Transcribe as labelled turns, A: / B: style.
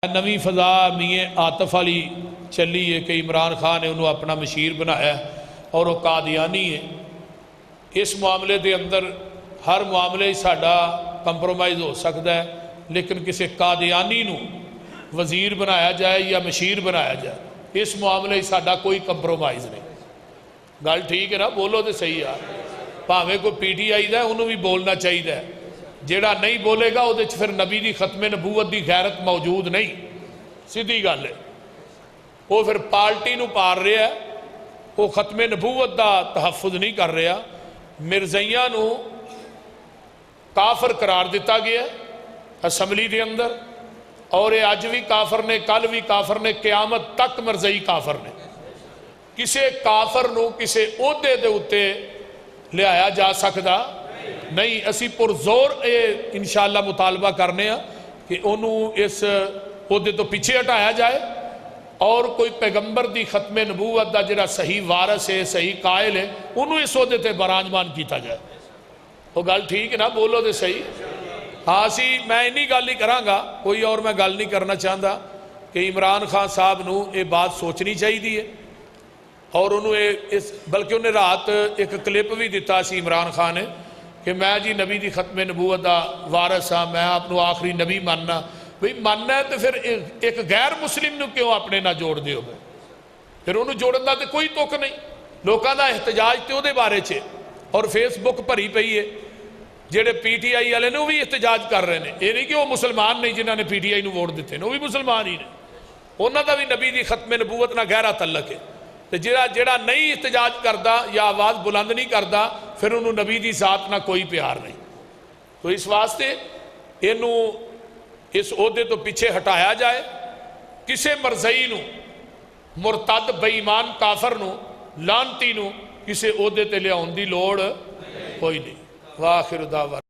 A: नवी फजा मीए आतफ अली चली है कि इमरान खान ने उन्होंने अपना मशीर बनाया और वह कादियानी है। इस मामले के अंदर हर मामले साडा कंप्रोमाइज़ हो सकता है, लेकिन किसी कादियानी नू वजीर बनाया जाए या मशीर बनाया जाए, इस मामले साडा कोई कंप्रोमाइज़ नहीं। गल ठीक है ना? बोलो तो सही यार। भावें कोई PTI का उन्होंने भी बोलना चाहिए, जेड़ा नहीं बोलेगा वो फिर नबी की खत्मे नबूवत की गैरत मौजूद नहीं। सीधी गल है, वो फिर पार्टी नू पार रहा है, वो खत्मे नबूवत का तहफुज नहीं कर रहा। मिर्ज़इयां नू काफर करार दिता गया असम्बली के अंदर, और ये अज भी काफर ने, कल भी काफर ने, क्यामत तक मरज़ई काफर ने। किसी काफर नू किसी ओहदे दे उत्ते लियाया जा सकता नहीं। असी पुरजोर ये इंशाअल्लाह मुतालबा करने कि उन्होंने इस ओहदे तो पीछे हटाया जाए और कोई पैगंबर की खत्मे नबूवत का जिहड़ा सही वारस है, सही कायल है, उन्होंने इस ओहदे ते बराजमान किया जाए। वो गल ठीक है ना? बोलो तो सही। हाँ, असी मैं इन्नी गल ही कराँगा, कोई और मैं गल नहीं करना चाहता कि इमरान खान साहब नू ये बात सोचनी चाहिए है। और उन्होंने इस बल्कि उन्हें रात एक क्लिप भी दिता सी इमरान खान ने कि मैं जी नबी की खत्मे नबूवत का वारस हाँ, मैं आपको आखिरी नबी मानना। भाई मानना है तो फिर एक गैर मुस्लिम नू क्यों अपने ना जोड़ दो? फिर उन्होंने जोड़न का तो कोई तुक नहीं। लोगों का एहतजाज तो वो बारे च, और फेसबुक भरी पई है। जेडे PTI वाले ने भी एहतजाज कर रहे हैं। ये नहीं कि वो मुसलमान नहीं जिन्होंने PTI नू वोट दिते, वो भी मुसलमान ही ने। उन्होंने भी नबी की खत्मे नबूवत ना गहरा तल्लक है। तो जेड़ा नहीं एहतजाज करता या आवाज़ बुलंद नहीं करता, फिर उन्होंने नबी की जात ना कोई प्यार नहीं। तो इस वास्ते इनू इस ओहदे तो पीछे हटाया जाए। किसी मरज़ई नू, मुरतद बेईमान काफर नू, लानती नू किसी ओहदे ते लियाउण दी लोड़ कोई नहीं। वाखिर दावा।